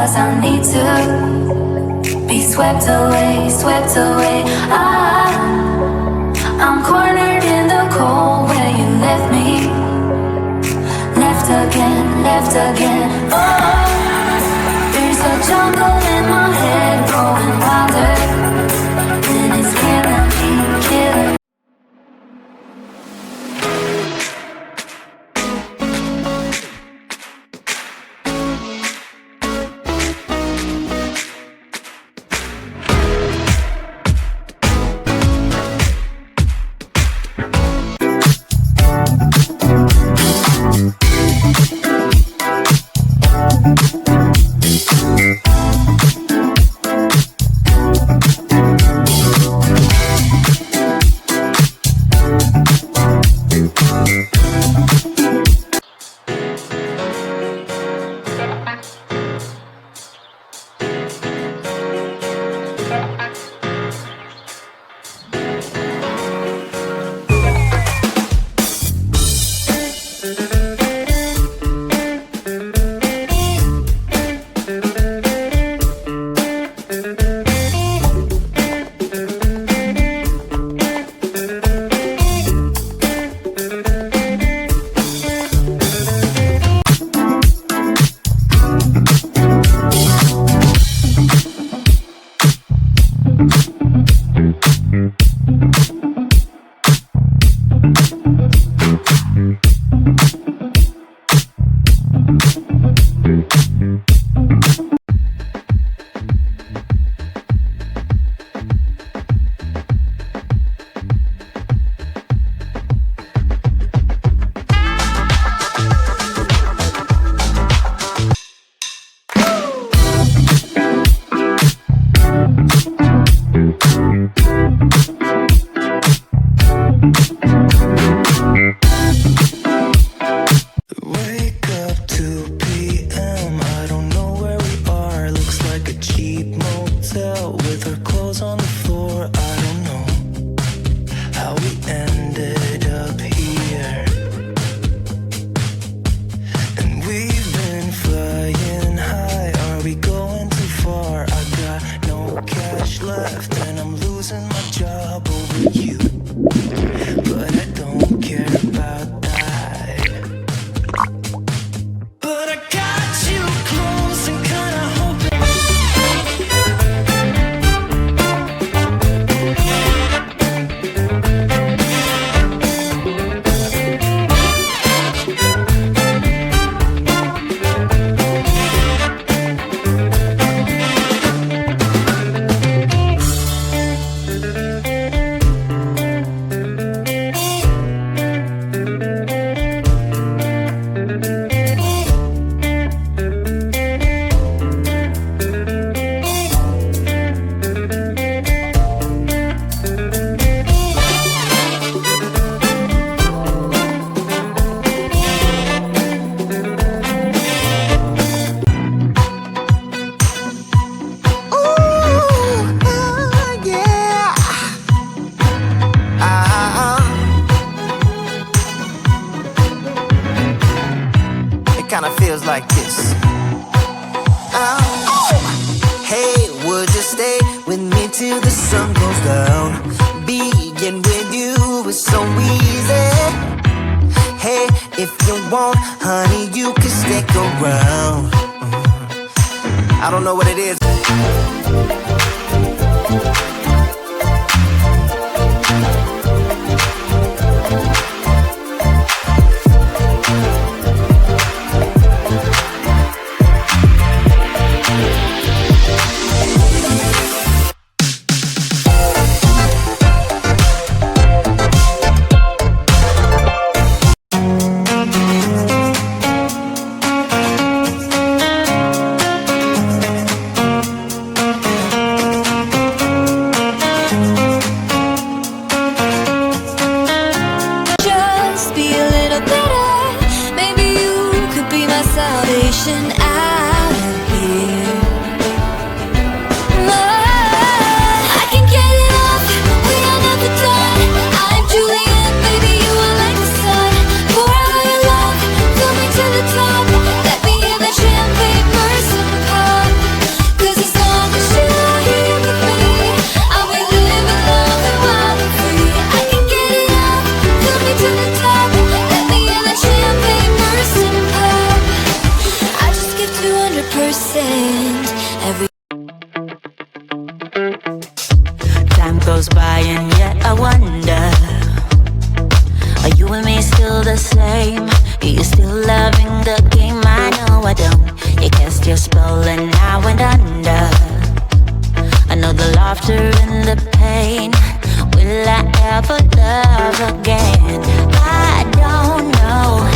'cause I need to be swept away, swept away. I'm cornered in the cold where you left me. Left again, left again. Oh, there's a jungle in my head growing wilder, and it's killing me, killing me. Kinda feels like this. Oh. Hey, would you stay with me till the sun goes down? Being with you is so easy. Hey, if you want, honey, you can stick around. I don't know what it is. 100%. Every time goes by and yet I wonder, are you and me still the same? Are you still loving the game? I know I don't. You cast your spell and I went under. I know the laughter and the pain. Will I ever love again? I don't know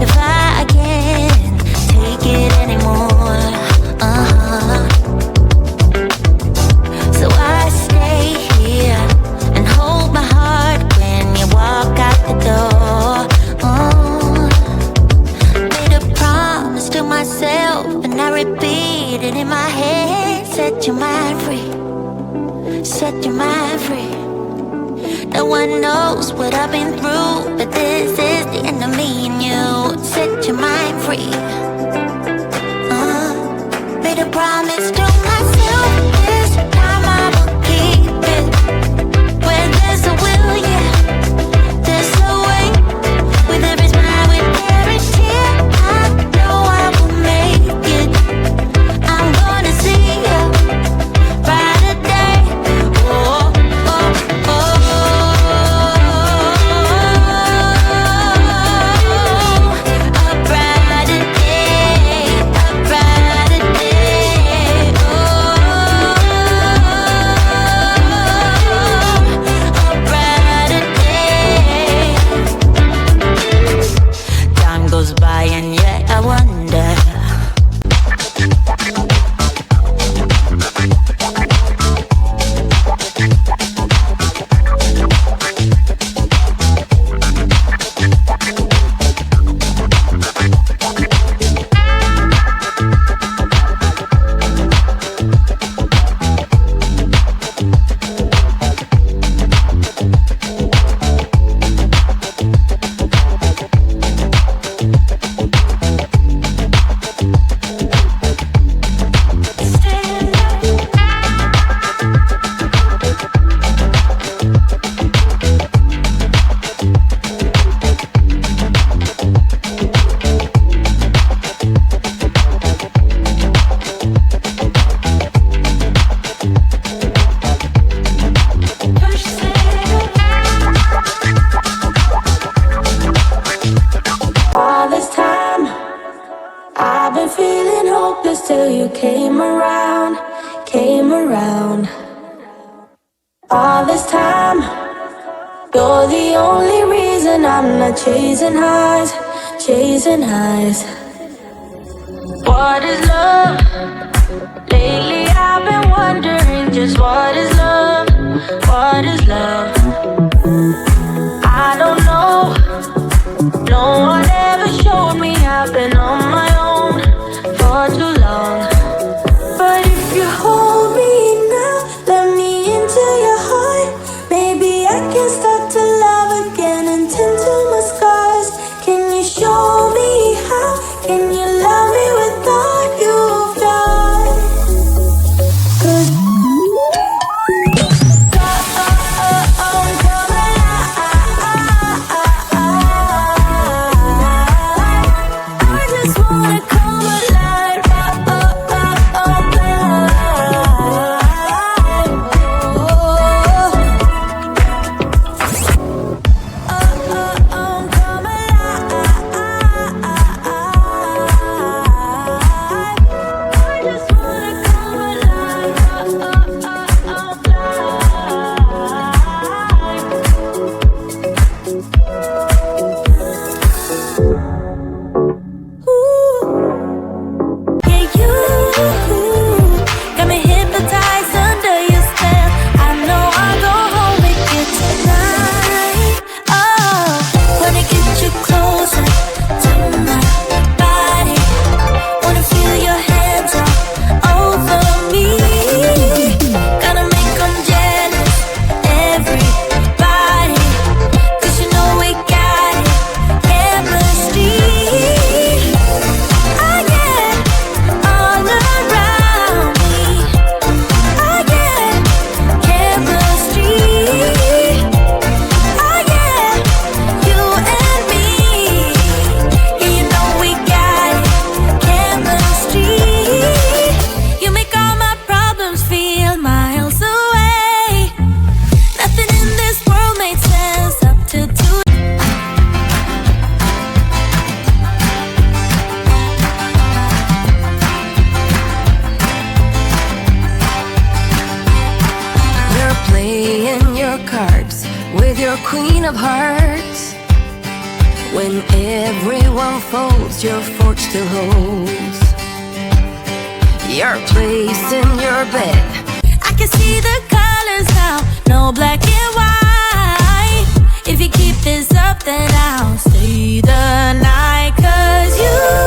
if I can take it anymore. So I stay here and hold my heart when you walk out the door. Made a promise to myself and I repeat it in my head. Set your mind free. Set your mind free. No one knows what I've been through, but this is the end of me and you. Set your mind free. Made a promise to myself, this time I will keep it. Where there's a will, yeah, there's a way. With every smile, with every tear, I know I will make it. I'm gonna see you brighter day. Oh, oh, oh. A brighter day, a brighter day. Oh, a brighter day. Time goes by and yet I wonder. all this time, I've been feeling hopeless till you came around, came around. All this time, you're the only reason I'm not chasing highs, chasing highs. What is love? Lately I've been wondering just what is love? What is love? I don't know. No one ever showed me. I've been on my own for too long. But if you hold me now, let me into your heart. Maybe I can start to love again and tend to my scars. Can you show me how? Can you love me without you've done? 'Cause I just queen of hearts. When everyone folds, your fork still holds your place in your bed. I can see the colors now, no black and white. If you keep this up, then I'll stay the night. 'Cause you